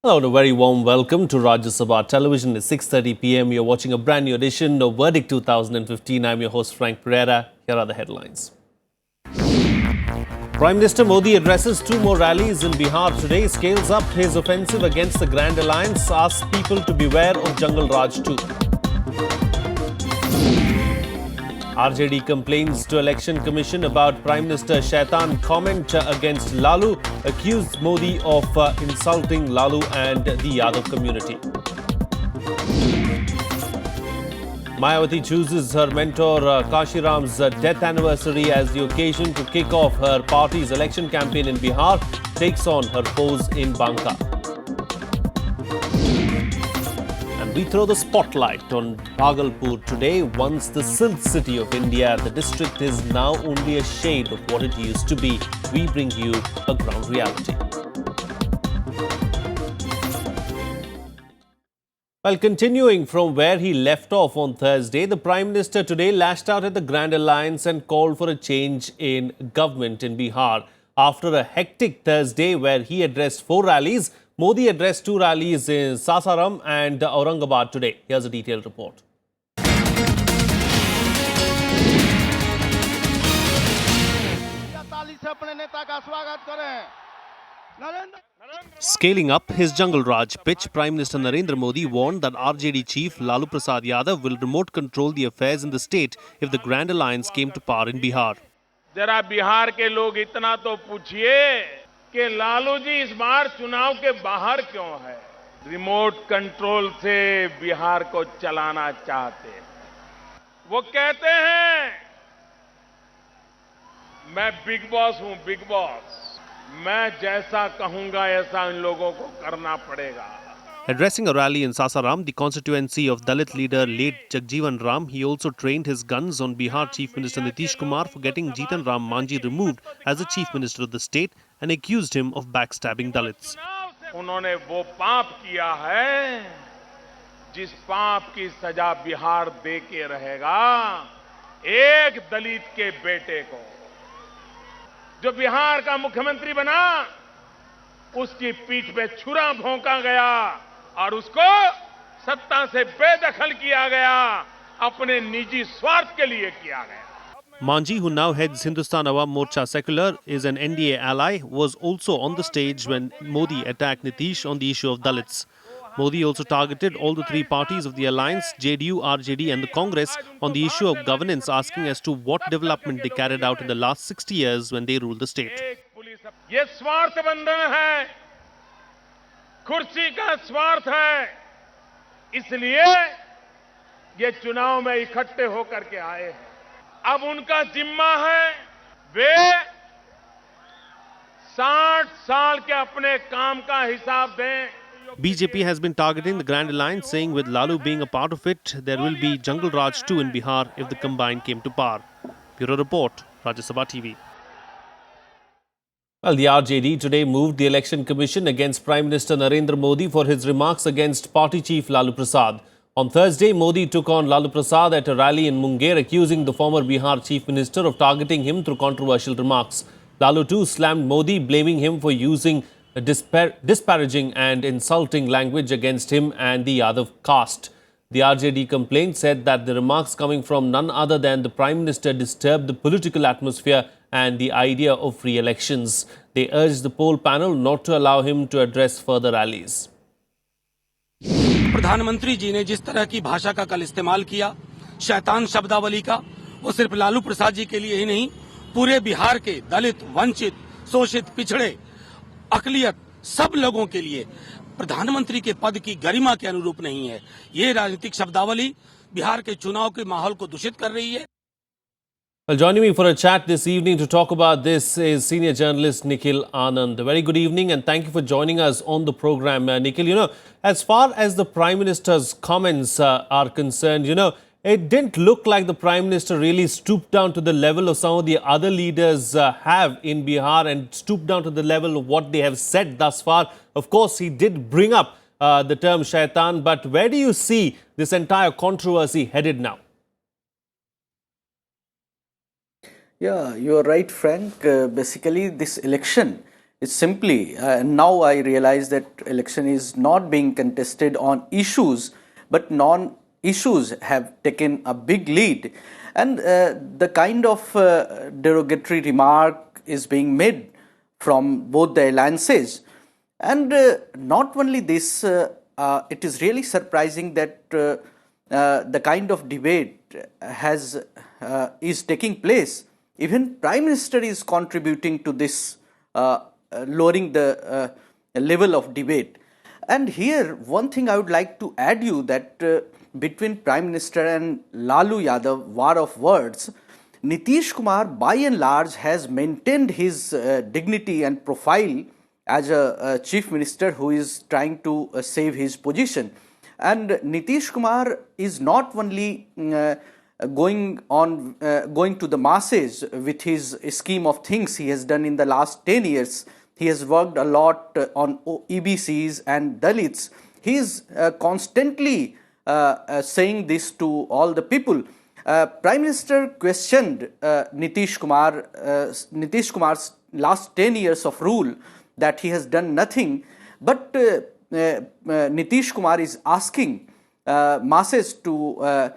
Hello and a very warm welcome to Rajya Sabha Television. It's 6:30 p.m. You're watching a brand new edition of Verdict 2015. I'm your host Frank Pereira. Here are the headlines. Prime Minister Modi addresses two more rallies in Bihar today, scales up his offensive against the Grand Alliance, asks people to beware of Jungle Raj too. RJD complains to Election Commission about Prime Minister Shaitan comment against Lalu, accused Modi of insulting Lalu and the Yadav community. Mayawati chooses her mentor Kashiram's death anniversary as the occasion to kick off her party's election campaign in Bihar, takes on her foes in Banka. We throw the spotlight on Bhagalpur today. Once the Silk City of India, the district is now only a shade of what it used to be. We bring you a ground reality. Well, continuing from where he left off on Thursday, the Prime Minister today lashed out at the Grand Alliance and called for a change in government in Bihar. After a hectic Thursday where he addressed 4 rallies, Modi addressed 2 rallies in Sasaram and Aurangabad today. Here's a detailed report. Scaling up his Jungle Raj pitch, Prime Minister Narendra Modi warned that RJD chief Lalu Prasad Yadav will remote control the affairs in the state if the Grand Alliance came to power in Bihar. जरा बिहार के लोग इतना तो पूछिए कि लालू जी इस बार चुनाव के बाहर क्यों है? रिमोट कंट्रोल से बिहार को चलाना चाहते हैं। वो कहते हैं मैं बिग बॉस हूं, बिग बॉस। मैं जैसा कहूंगा ऐसा इन लोगों को करना पड़ेगा। Addressing a rally in Sasaram, the constituency of Dalit leader late Jagjeevan Ram, he also trained his guns on Bihar Chief Minister Nitish Kumar for getting Jitan Ram Manjhi removed as the Chief Minister of the state and accused him of backstabbing Dalits. उन्होंने वो पाप किया है जिस पाप की सजा बिहार दे के रहेगा एक दलित के बेटे को जो बिहार का मुख्यमंत्री बना उसकी पीठ पे छुरा भोंका गया और उसको सत्ता से बेदखल किया गया, अपने निजी स्वार्थ के लिए किया गया। Manjhi, who now heads Hindustan Awam Morcha Secular, is an NDA ally, was also on the stage when Modi attacked Nitish on the issue of Dalits. Modi also targeted all the 3 parties of the alliance, JDU, RJD and the Congress, on the issue of governance, asking as to what development they carried out in the last 60 years when they ruled the state. ये स्वार्थ बंधन है, कुर्सी का स्वार्थ है, इसलिए ये चुनाव में इकट्ठे होकर के आए हैं। अब उनका जिम्मा है वे 60 साल के अपने काम का हिसाब दें। BJP has been targeting the Grand Alliance, saying with Lalu being a part of it, there will be Jungle Raj too in Bihar if the combine came to power. Bureau Report, Rajya Sabha TV. Well, the RJD today moved the Election Commission against Prime Minister Narendra Modi for his remarks against party chief Lalu Prasad. On Thursday, Modi took on Lalu Prasad at a rally in Munger, accusing the former Bihar Chief Minister of targeting him through controversial remarks. Lalu too slammed Modi, blaming him for using disparaging and insulting language against him and the Yadav caste. The RJD complaint said that the remarks coming from none other than the Prime Minister disturbed the political atmosphere and the idea of free elections. They urged the poll panel not to allow him to address further rallies. प्रधानमंत्री जी ने जिस तरह की भाषा का कल इस्तेमाल किया, शैतान शब्दावली का, वो सिर्फ लालू प्रसाद जी के लिए ही नहीं, पूरे बिहार के दलित, वंचित, शोषित, पिछड़े, अकलियत सब लोगों के लिए प्रधानमंत्री के पद की गरिमा के अनुरूप नहीं है। ये राजनीतिक शब्दावली बिहार के चुनाव के माहौल को दूषित कर रही है। Well, joining me for a chat this evening to talk about this is senior journalist Nikhil Anand. A very good evening and thank you for joining us on the program. Nikhil, as far as the Prime Minister's comments are concerned, it didn't look like the Prime Minister really stooped down to the level of some of the other leaders have in Bihar and stooped down to the level of what they have said thus far. Of course, he did bring up the term shaitan, but where do you see this entire controversy headed now? Yeah, you are right, Frank. Basically, this election It's simply, now I realize that election is not being contested on issues, but non-issues have taken a big lead. And the kind of derogatory remark is being made from both the alliances. And not only this, it is really surprising that the kind of debate is taking place. Even Prime Minister is contributing to this, lowering the level of debate. And here, one thing I would like to add you that between Prime Minister and Lalu Yadav, war of words, Nitish Kumar by and large has maintained his dignity and profile as a chief minister who is trying to save his position. And Nitish Kumar is not only going to the masses with his scheme of things he has done in the last 10 years. He has worked a lot on EBCs and Dalits. He is constantly saying this to all the people. Prime Minister questioned Nitish Kumar's last 10 years of rule, that he has done nothing. But Nitish Kumar is asking masses to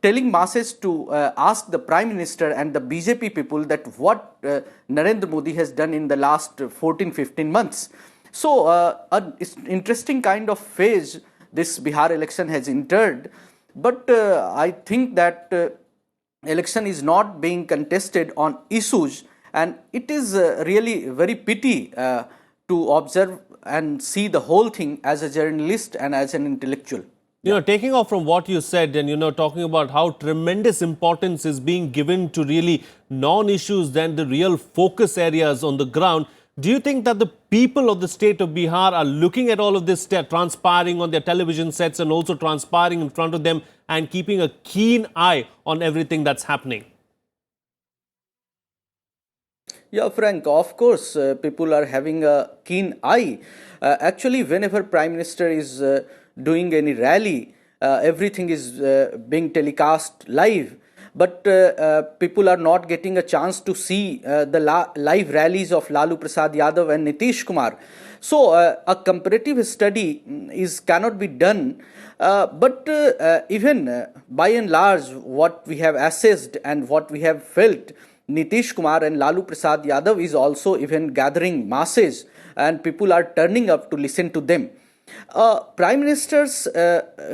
telling masses to ask the Prime Minister and the BJP people that what Narendra Modi has done in the last 14-15 months. So an interesting kind of phase this Bihar election has entered. But I think that election is not being contested on issues, and it is really very pity to observe and see the whole thing as a journalist and as an intellectual. You know, taking off from what you said and, talking about how tremendous importance is being given to really non-issues than the real focus areas on the ground, do you think that the people of the state of Bihar are looking at all of this transpiring on their television sets and also transpiring in front of them and keeping a keen eye on everything that's happening? Yeah, Frank, of course, people are having a keen eye. Actually, whenever Prime Minister is doing any rally, everything is being telecast live. But people are not getting a chance to see the live rallies of Lalu Prasad Yadav and Nitish Kumar. So a comparative study cannot be done. But even by and large, what we have assessed and what we have felt, Nitish Kumar and Lalu Prasad Yadav is also even gathering masses, and people are turning up to listen to them. Prime Minister's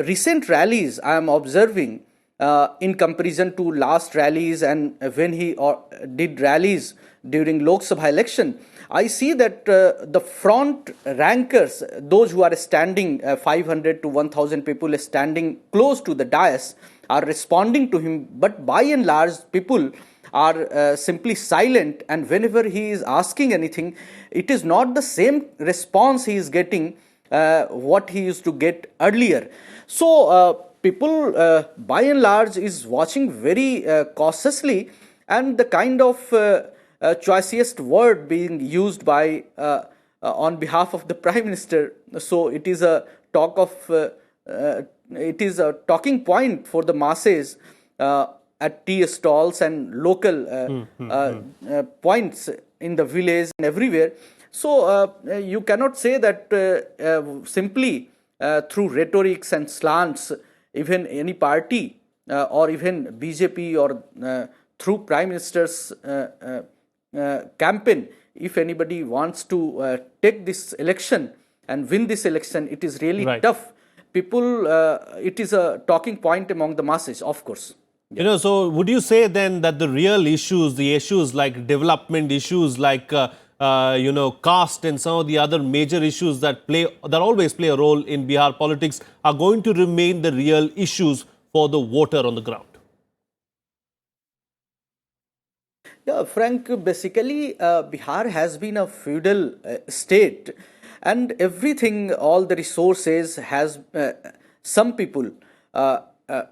recent rallies, I am observing, in comparison to last rallies and when he did rallies during Lok Sabha election, I see that the front rankers, those who are standing 500 to 1000 people standing close to the dais, are responding to him. But by and large, people are simply silent, and whenever he is asking anything, it is not the same response he is getting what he used to get earlier. So people by and large is watching very cautiously, and the kind of choicest word being used by on behalf of the Prime Minister. So it is a talking point for the masses at tea stalls and local points in the village and everywhere. So you cannot say that simply through rhetorics and slants, even any party or even BJP or through Prime Minister's campaign, if anybody wants to take this election and win this election, it is really tough. People, it is a talking point among the masses, of course. So would you say then that the real issues, the issues like development issues like caste and some of the other major issues that always play a role in Bihar politics are going to remain the real issues for the voter on the ground? Yeah, Frank, basically Bihar has been a feudal state, and everything, all the resources has some people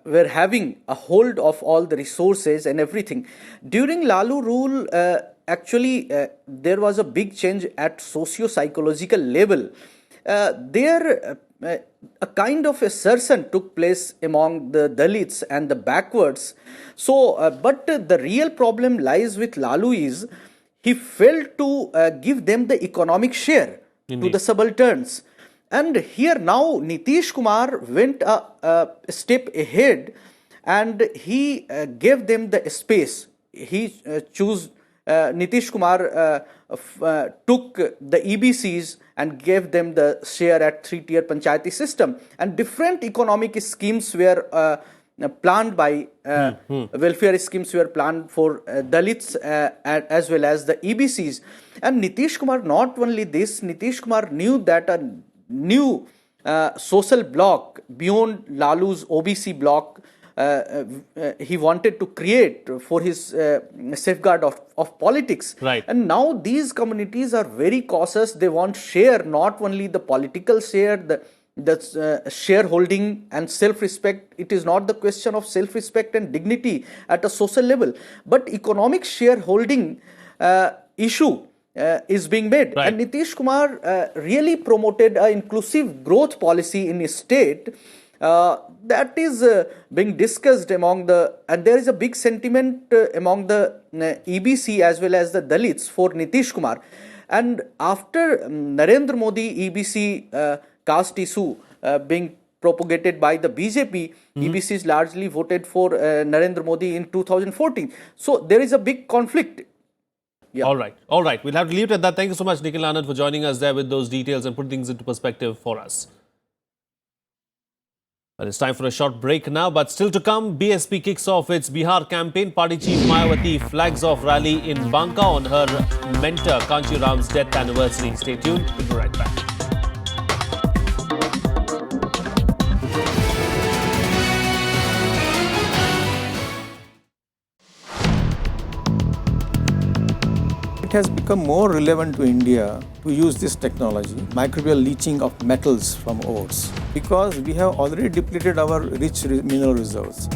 were having a hold of all the resources and everything. During Lalu rule, actually there was a big change at socio-psychological level. There a kind of assertion took place among the Dalits and the backwards. So, but the real problem lies with Lalu is he failed to give them the economic share to the subalterns. And here now Nitish Kumar went a step ahead and he gave them the space. He Nitish Kumar took the EBCs and gave them the share at 3-tier panchayati system, and different economic schemes were planned by welfare schemes were planned for Dalits as well as the EBCs. And Nitish Kumar, not only this, Nitish Kumar knew that a new social bloc beyond Lalu's OBC bloc he wanted to create for his safeguard of politics. Right. And now these communities are very cautious. They want share, not only the political share, the shareholding and self-respect. It is not the question of self-respect and dignity at a social level, but economic shareholding issue is being made. Right. And Nitish Kumar really promoted an inclusive growth policy in his state that is being discussed among and there is a big sentiment among the EBC as well as the Dalits for Nitish Kumar. And after Narendra Modi EBC caste issue being propagated by the BJP, EBCs largely voted for Narendra Modi in 2014. So there is a big conflict. Yeah. All right. We'll have to leave it at that. Thank you so much, Nikhil Anand, for joining us there with those details and putting things into perspective for us. Well, it's time for a short break now, but still to come, BSP kicks off its Bihar campaign. Party chief Mayawati flags off rally in Banka on her mentor Kanchi Ram's death anniversary. Stay tuned. We'll be right back. It has become more relevant to India to use this technology, microbial leaching of metals from ores, because we have already depleted our rich mineral reserves.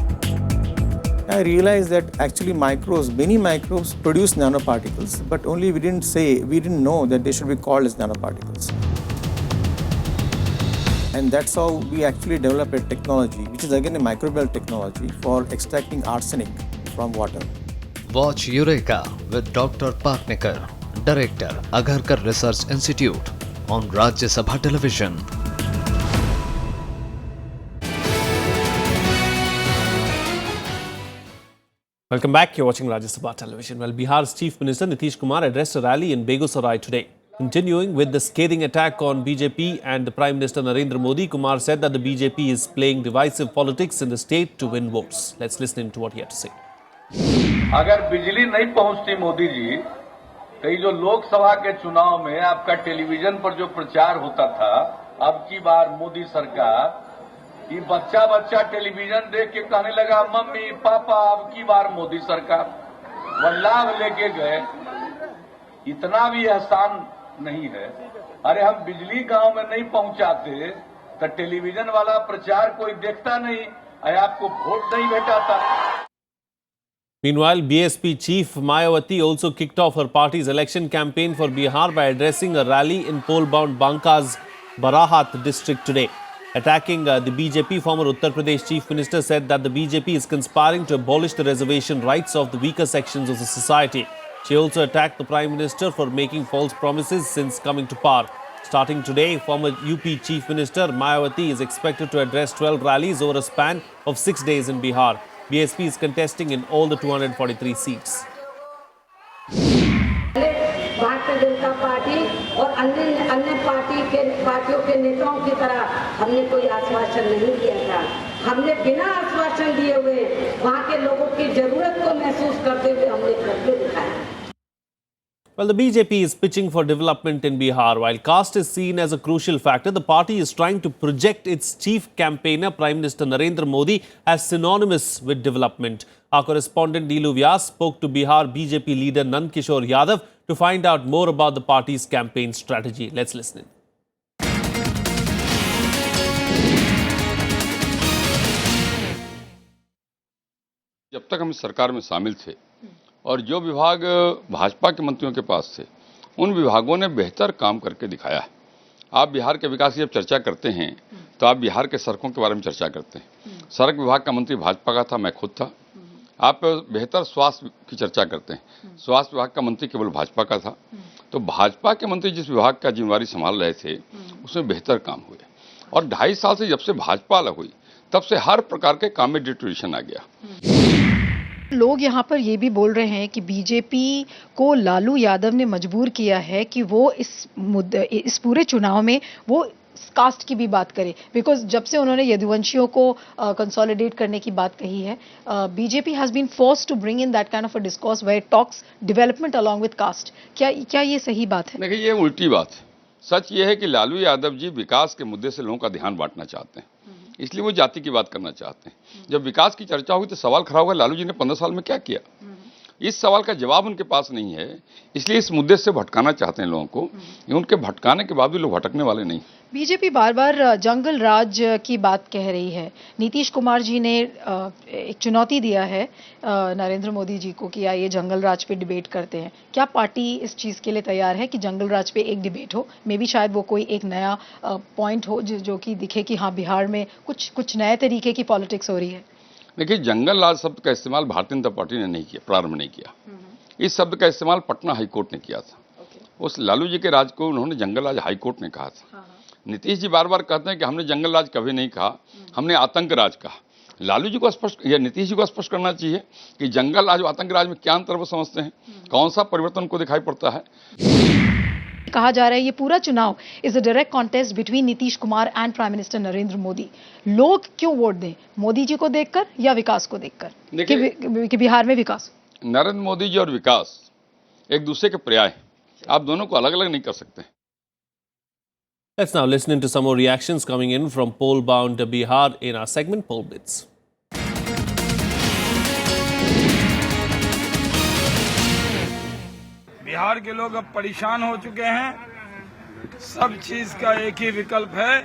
I realized that actually many microbes produce nanoparticles, but only we didn't know that they should be called as nanoparticles. And that's how we actually developed a technology, which is again a microbial technology for extracting arsenic from water. Watch Eureka with Dr. Partnikar, Director, Agharkar Research Institute on Rajya Sabha Television. Welcome back. You're watching Rajya Sabha Television. Well, Bihar's Chief Minister Nitish Kumar addressed a rally in Begusarai today. Continuing with the scathing attack on BJP and the Prime Minister Narendra Modi, Kumar said that the BJP is playing divisive politics in the state to win votes. Let's listen to what he had to say. अगर बिजली नहीं पहुंचती मोदी जी, तो ये जो लोकसभा के चुनाव में आपका टेलीविजन पर जो प्रचार होता था, अब की बार मोदी सरकार, ये बच्चा टेलीविजन देख के कहने लगा मम्मी पापा अब की बार मोदी सरकार, वह लाभ लेके गए, इतना भी एहसान नहीं है। अरे हम बिजली गांव में नहीं पहुंचाते तो टेलीविजन वाला प्रचार कोई देखता नहीं, आपको वोट नहीं भेटाता। Meanwhile, BSP chief Mayawati also kicked off her party's election campaign for Bihar by addressing a rally in poll-bound Banka's Barahat district today. Attacking the BJP, former Uttar Pradesh chief minister said that the BJP is conspiring to abolish the reservation rights of the weaker sections of the society. She also attacked the Prime Minister for making false promises since coming to power. Starting today, former UP chief minister Mayawati is expected to address 12 rallies over a span of 6 days in Bihar. BSP is contesting in all the 243 seats. Bharatiya Janata party और अन्य पार्टियों के नेताओं की तरह हमने कोई आश्वासन नहीं दिया था। हमने बिना आश्वासन दिए हुए वहां के लोगों की जरूरत को महसूस करते हुए हमने करके दिखाया। Well, the BJP is pitching for development in Bihar. While caste is seen as a crucial factor, the party is trying to project its chief campaigner, Prime Minister Narendra Modi, as synonymous with development. Our correspondent Neelu Vyas spoke to Bihar BJP leader Nand Kishore Yadav to find out more about the party's campaign strategy. Let's listen in. जब तक हम सरकार में शामिल थे और जो विभाग भाजपा के मंत्रियों के पास थे, उन विभागों ने बेहतर काम करके दिखाया है। आप बिहार के विकास की जब चर्चा करते हैं तो आप बिहार के सड़कों के बारे में चर्चा करते हैं। सड़क विभाग का मंत्री भाजपा का था, मैं खुद था। आप बेहतर स्वास्थ्य की चर्चा करते हैं, स्वास्थ्य विभाग का मंत्री केवल भाजपा का था, तो भाजपा के मंत्री जिस विभाग का जिम्मेवारी संभाल रहे थे उसमें बेहतर काम हुए। और 2.5 साल से जब से भाजपा अलग हुई तब से हर प्रकार के काम में डिटोरेशन आ गया। लोग यहाँ पर ये भी बोल रहे हैं कि बीजेपी को लालू यादव ने मजबूर किया है कि वो इस पूरे चुनाव में वो कास्ट की भी बात करे, बिकॉज जब से उन्होंने यदुवंशियों को कंसोलिडेट करने की बात कही है, BJP has been forced to bring in that kind of a discourse where talks development along with caste. क्या ये सही बात है? देखिए, ये उल्टी बात है। सच ये है कि लालू यादव जी विकास के मुद्दे से लोगों का ध्यान बांटना चाहते हैं, इसलिए वो जाति की बात करना चाहते हैं। जब विकास की चर्चा हुई तो सवाल खड़ा होगा लालू जी ने 15 साल में क्या किया। इस सवाल का जवाब उनके पास नहीं है, इसलिए इस मुद्दे से भटकाना चाहते हैं लोगों को। उनके भटकाने के बाद भी लोग भटकने वाले नहीं। बीजेपी बार बार जंगल राज की बात कह रही है। नीतीश कुमार जी ने एक चुनौती दिया है नरेंद्र मोदी जी को कि आइए जंगल राज पे डिबेट करते हैं। क्या पार्टी इस चीज के लिए तैयार है कि जंगल राज पे एक डिबेट हो? मे बी शायद वो कोई एक नया पॉइंट हो जो कि दिखे कि हाँ, बिहार में कुछ नए तरीके की पॉलिटिक्स हो रही है। देखिए, जंगल राज शब्द का इस्तेमाल भारतीय जनता पार्टी ने नहीं किया, प्रारंभ नहीं किया। इस शब्द का इस्तेमाल पटना हाईकोर्ट ने किया था। उस लालू जी के राज को उन्होंने जंगल राज हाईकोर्ट ने कहा था। नीतीश जी बार बार कहते हैं कि हमने जंगल राज कभी नहीं कहा, हमने आतंक राज कहा। लालू जी को स्पष्ट या नीतीश जी को स्पष्ट करना चाहिए कि जंगल राज और आतंक राज में क्या अंतर वो समझते हैं, कौन सा परिवर्तन को दिखाई पड़ता है। कहा जा रहा है ये पूरा चुनाव is a direct contest between Nitish Kumar and prime minister Narendra Modi. लोग क्यों वोट दें, मोदी जी को देखकर या विकास को देखकर कि बिहार में विकास? नरेंद्र मोदी जी और विकास एक दूसरे के पर्याय हैं, आप दोनों को अलग अलग नहीं कर सकते। Let's now listen into some more reactions coming in from poll-bound Bihar in our segment Poll Blitz. Bihar के लोग अब परेशान हो चुके हैं। सब चीज का एक ही विकल्प है,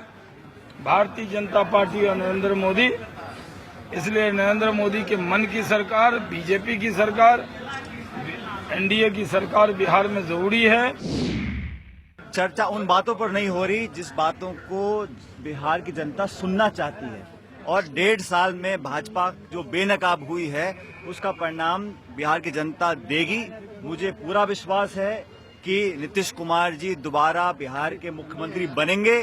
भारतीय जनता पार्टी और नरेंद्र मोदी। इसलिए नरेंद्र मोदी के मन की सरकार, बीजेपी की सरकार, एनडीए की सरकार बिहार में जरूरी है। चर्चा उन बातों पर नहीं हो रही जिस बातों को बिहार की जनता सुनना चाहती है, और 1.5 साल में भाजपा जो बेनकाब हुई है उसका परिणाम बिहार की जनता देगी। मुझे पूरा विश्वास है कि नीतीश कुमार जी दोबारा बिहार के मुख्यमंत्री बनेंगे।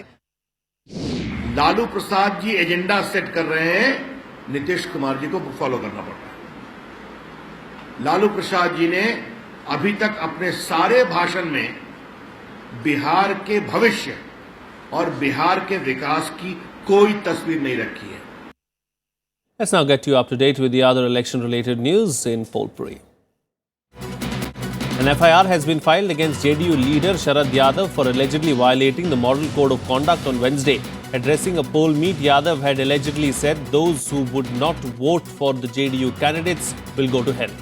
लालू प्रसाद जी एजेंडा सेट कर रहे हैं, नीतीश कुमार जी को फॉलो करना पड़ता है। लालू प्रसाद जी ने अभी तक अपने सारे भाषण में बिहार के भविष्य और बिहार के विकास की कोई तस्वीर नहीं रखी है। Let's now get you up to date with the other election-related news in Polpuri. An FIR has been filed against JDU leader Sharad Yadav for allegedly violating the Model Code of Conduct on Wednesday. Addressing a poll meet, Yadav had allegedly said those who would not vote for the JDU candidates will go to hell.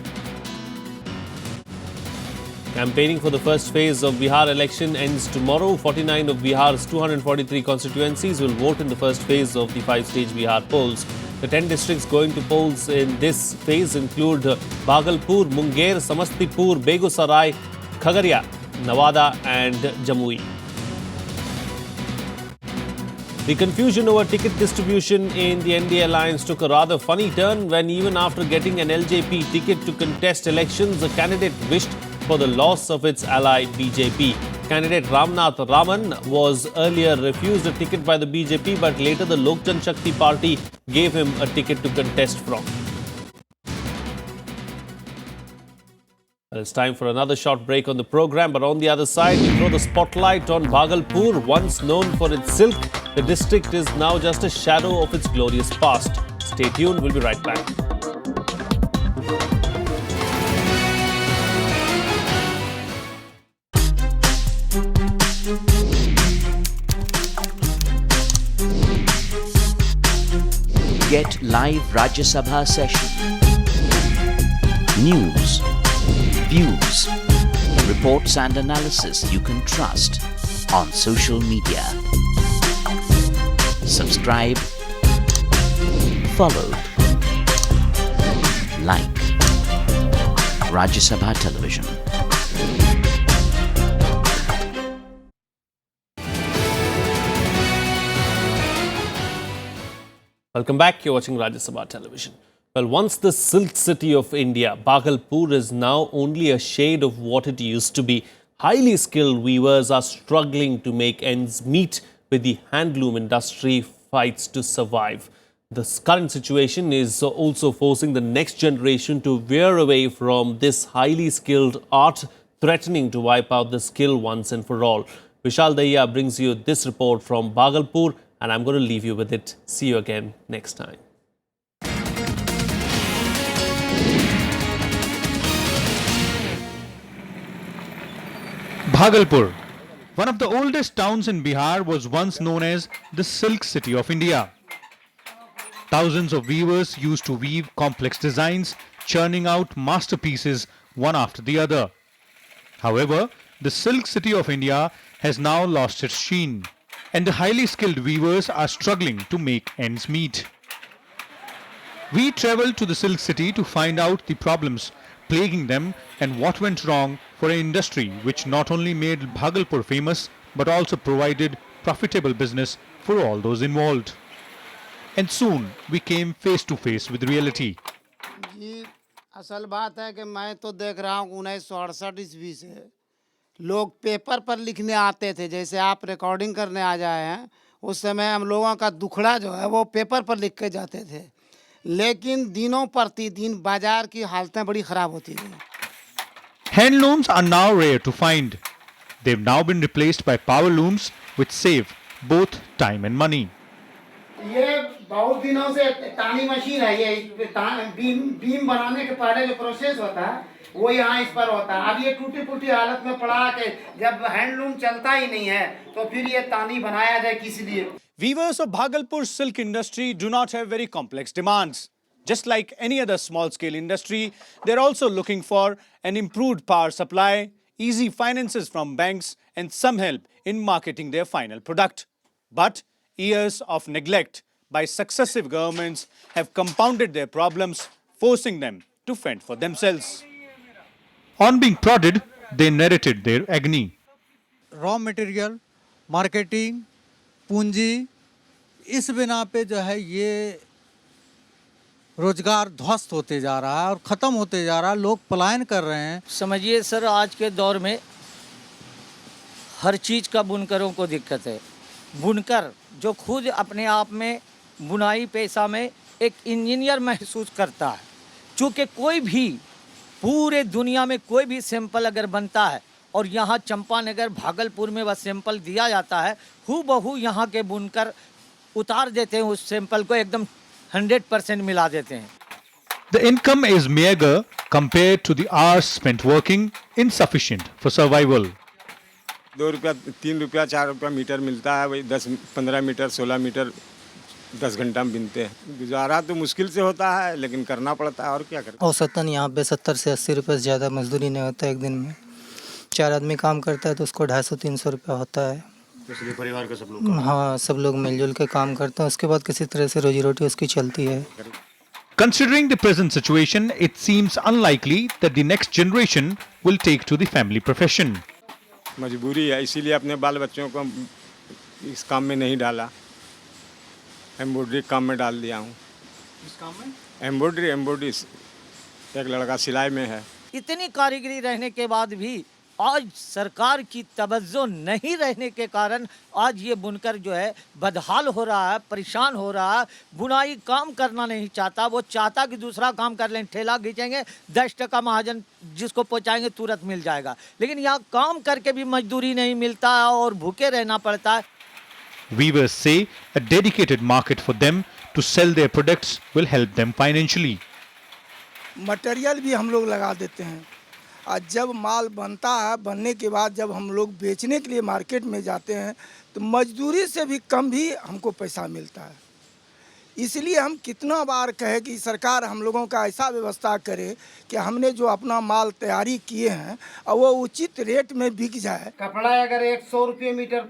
Campaigning for the first phase of Bihar election ends tomorrow. 49 of Bihar's 243 constituencies will vote in the first phase of the 5-stage Bihar polls. The 10 districts going to polls in this phase include Bhagalpur, Munger, Samastipur, Begusarai, Khagaria, Nawada and Jamui. The confusion over ticket distribution in the NDA alliance took a rather funny turn when even after getting an LJP ticket to contest elections, the candidate wished for the loss of its ally BJP. Candidate Ramnath Raman was earlier refused a ticket by the BJP, but later the Lok Janshakti party gave him a ticket to contest from. Well, it's time for another short break on the program, but on the other side, we throw the spotlight on Bhagalpur. Once known for its silk, the district is now just a shadow of its glorious past. Stay tuned, we'll be right back. Get live Rajya Sabha session, news, views, reports and analysis you can trust on social media. Subscribe, follow, like Rajya Sabha Television. Welcome back. You're watching Rajya Sabha Television. Well, once the silk city of India, Bhagalpur is now only a shade of what it used to be. Highly skilled weavers are struggling to make ends meet with the handloom industry fights to survive. This current situation is also forcing the next generation to veer away from this highly skilled art, threatening to wipe out the skill once and for all. Vishal Dahiya brings you this report from Bhagalpur, and I'm going to leave you with it. See you again next time. Bhagalpur, one of the oldest towns in Bihar, was once known as the Silk City of India. Thousands of weavers used to weave complex designs, churning out masterpieces one after the other. However, the Silk City of India has now lost its sheen, and the highly skilled weavers are struggling to make ends meet. We traveled to the Silk City to find out the problems plaguing them and what went wrong for an industry which not only made Bhagalpur famous but also provided profitable business for all those involved. And soon we came face to face with reality. जी असल बात है कि मैं तो देख रहा हूँ 1968 ईस्वी से लोग पेपर पर लिखने आते थे, जैसे आप रिकॉर्डिंग करने आ जाए हैं, उस समय हम लोगों का दुखड़ा जो है वो पेपर पर लिख के जाते थे, लेकिन दिनों प्रतिदिन बाजार की हालतें बड़ी खराब होती गई. Handlooms are now rare to find. They've now been replaced by power looms which save both time and money. ये बहुत दिनों से तानी मशीन है, ये बीम बनाने के पहले जो प्रोसेस होता है वो यहाँ इस पर होता है. अब ये टूटी फूटी हालत में पड़ा के जब हैंडलूम चलता ही नहीं है तो फिर ये तानी बनाया जाए किस लिए. Weavers of Bhagalpur silk industry do not have very complex demands. Just like any other small-scale industry, they're also looking for an improved power supply, easy finances from banks, and some help in marketing their final product. But years of neglect by successive governments have compounded their problems, forcing them to fend for themselves. On being prodded, they narrated their agony. Raw material, marketing, पूंजी, इस बिना पे जो है ये रोजगार ध्वस्त होते जा रहा है और ख़त्म होते जा रहा है, लोग पलायन कर रहे हैं. समझिए सर, आज के दौर में हर चीज़ का बुनकरों को दिक्कत है. बुनकर जो खुद अपने आप में बुनाई पेशा में एक इंजीनियर महसूस करता है, चूँकि कोई भी पूरे दुनिया में कोई भी सैंपल अगर बनता है और यहाँ चंपानगर भागलपुर में वह सैंपल दिया जाता है, हूबहू यहाँ के बुनकर उतार देते हैं, उस सैंपल को एकदम 100% मिला देते हैं. The income is meager compared to the hours spent working, insufficient for survival. 2 रुपया 3 रुपया 4 रुपया मीटर मिलता है, वही 10-15 मीटर 16 मीटर 10 घंटा में बिनते हैं. गुजारा तो मुश्किल से होता है लेकिन करना पड़ता है, और क्या करें. औसतन यहाँ पे 70 से 80 रुपये से ज़्यादा मजदूरी नहीं होता है. एक दिन में 4 आदमी काम करता है तो उसको 250-300 रुपया होता है. इसलिए परिवार के सब लोग, हाँ, सब लोग मिलजुल के काम करते हैं, उसके बाद किसी तरह से रोजी रोटी उसकी चलती है. Considering the present situation, it seems unlikely that the next generation will take to the family profession. मजबूरी है, इसीलिए अपने बाल बच्चों को इस काम में नहीं डाला. एम्ब्रॉयडरी काम में डाल दिया हूँ. इस काम में एम्ब्रॉयडरी एक लड़का सिलाई में है. इतनी कारीगरी रहने के बाद भी आज सरकार की तवज्जो नहीं रहने के कारण आज ये बुनकर जो है बदहाल हो रहा है, परेशान हो रहा है. बुनाई काम करना नहीं चाहता, वो चाहता कि दूसरा काम कर लें. ठेला खींचेंगे, 10 टका महाजन जिसको पहुंचाएंगे तुरंत मिल जाएगा, लेकिन यहाँ काम करके भी मजदूरी नहीं मिलता है और भूखे रहना पड़ता है. Weavers say a dedicated market for them to sell their products will help them financially. Material भी हम लोग लगा देते हैं, और जब माल बनता है, बनने के बाद जब हम लोग बेचने के लिए मार्केट में जाते हैं तो मजदूरी से भी कम भी हमको पैसा मिलता है. इसलिए हम कितना बार कहे कि सरकार हम लोगों का ऐसा व्यवस्था करे कि हमने जो अपना माल तैयारी किए हैं और वो उचित रेट में बिक जाए. कपड़ा अगर 100 रुपये मीटर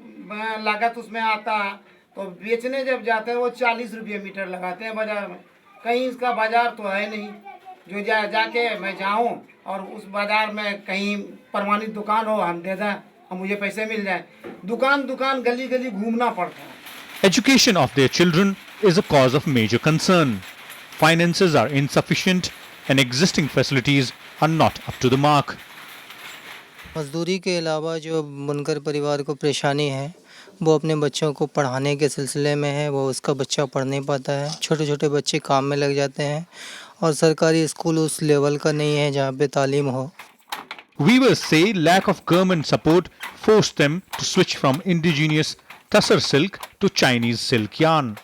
लागत उसमें आता है तो बेचने जब जाते हैं वो 40 रुपये मीटर लगाते हैं बाजार में. कहीं इसका बाजार तो है नहीं जो जाके मैं जाऊं और उस बाजार में कहीं प्रमाणित दुकान हो, हम दे दें और मुझे पैसे मिल जाए. दुकान दुकान गली गली घूमना पड़ता है. Education of their children is a cause of major concern. finances are insufficient and existing facilities are not up to the mark. मजदूरी के अलावा जो बुनकर परिवार को परेशानी है वो अपने बच्चों को पढ़ाने के सिलसिले में है, वो उसका बच्चा पढ़ नहीं पाता है। छोटे छोटे बच्चे काम में लग जाते हैं और सरकारी स्कूल उस लेवल का नहीं है जहाँ पे तालीम हो। Weavers say lack of government support forced them to switch from indigenous Tassar silk to Chinese silk yarn.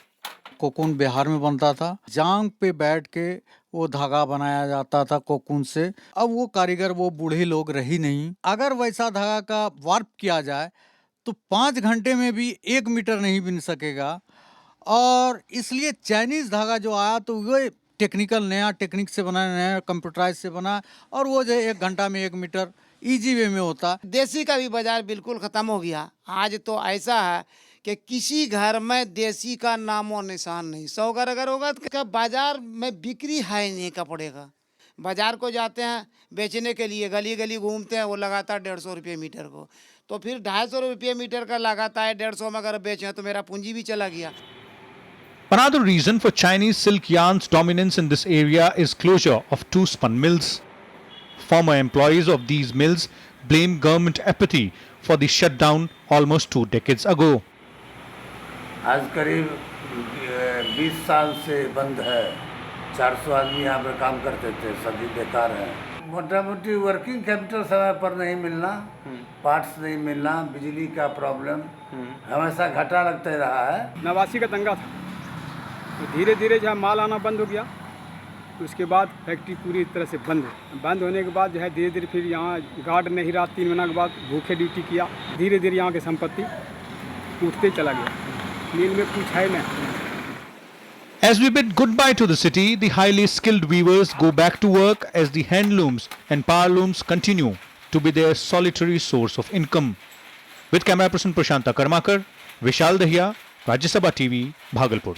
Cocoon Bihar में बनता था, जांग पे बैठ के वो धागा बनाया जाता था कोकून से। अब वो कारीगर वो बूढ़े लोग रही नहीं। अगर वैसा धागा का वार्प किया जाए तो 5 घंटे में भी 1 मीटर नहीं बिन सकेगा। और इसलिए चाइनीज धागा जो आया तो वो टेक्निकल नया टेक्निक से बना, नया कंप्यूटराइज से बना, और वो जो 1 घंटा में 1 मीटर इजी वे में होता। देसी का भी बाजार बिल्कुल ख़त्म हो गया। आज तो ऐसा है कि किसी घर में देसी का नामो निशान नहीं। 100 घर अगर होगा तो बाजार में बिक्री है नहीं कपड़े का। बाजार को जाते हैं बेचने के लिए, गली गली घूमते हैं, वो लगाता है 150 रुपये मीटर को, तो फिर 250 रुपये मीटर का लगाता है। 150 में अगर बेचें तो मेरा पूंजी भी चला गया। Another reason for Chinese silk yarn's dominance in this area is closure of 2 spun mills. Former employees of these mills blame government apathy for the shutdown almost 2 decades ago. आज करीब 20 साल से बंद है। 400 आदमी यहाँ पर काम करते थे, सभी बेकार है। मोटा मोटी वर्किंग कैपिटल समय पर नहीं मिलना, पार्ट्स नहीं मिलना, बिजली का प्रॉब्लम, हमेशा घाटा लगता ही रहा है। 89 का दंगा था, तो धीरे धीरे जो है माल आना बंद हो गया। उसके बाद फैक्ट्री पूरी तरह से बंद होने के बाद जो है धीरे धीरे फिर यहाँ गार्ड नहीं रहा। 3 महीने के बाद भूखे ड्यूटी किया। धीरे धीरे यहाँ की संपत्ति टूटते चला गया। मील में कुछ है नहीं। As we bid goodbye to the city, the highly skilled weavers go back to work as the handlooms and powerlooms continue to be their solitary source of income. With camera person Prashanta Karmakar, Vishal Dahiya, Rajya Sabha TV, Bhagalpur.